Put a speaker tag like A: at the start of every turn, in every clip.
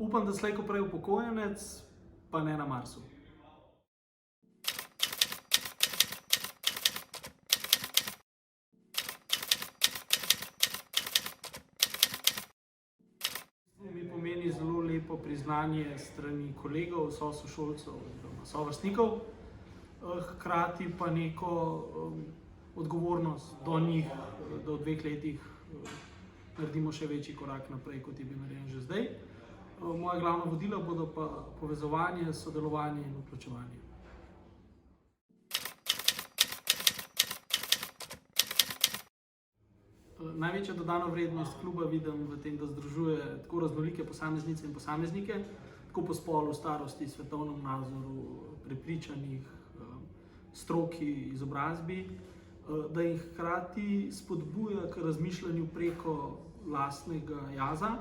A: Upam, da slej ko prej upokojenec, pa ne na Marsu. Mi pomeni zelo lepo priznanje strani kolegov, sošolcev oziroma sovrstnikov, hkrati pa neko odgovornost do njih, da v 2 letih naredimo še večji korak naprej, kot je bil narejen že zdaj. Moja glavna vodila bodo pa povezovanje, sodelovanje in vključevanje. Največja dodana vrednost kluba vidim v tem, da združuje tako raznolike posameznice in posameznike, tako po spolu, starosti, svetovnem nazoru, prepričanjih, stroki, izobrazbi, da jih hkrati spodbuja k razmišljanju preko lastnega jaza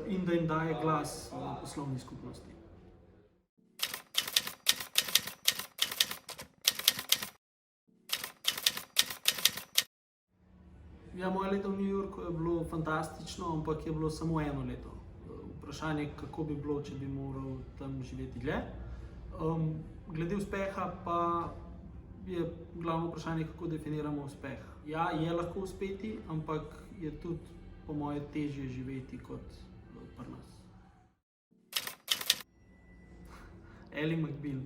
A: in da jim daje glas v poslovni skupnosti. Ja, moje leto v New Yorku je bilo fantastično, ampak je bilo samo eno leto. Vprašanje, kako bi bilo, če bi moral tam živeti dlje. Glede uspeha pa je glavno vprašanje, kako definiramo uspeh. Ja, je lahko uspeti, ampak je tudi po moje težje živeti kot pri nas. Ally McBeal.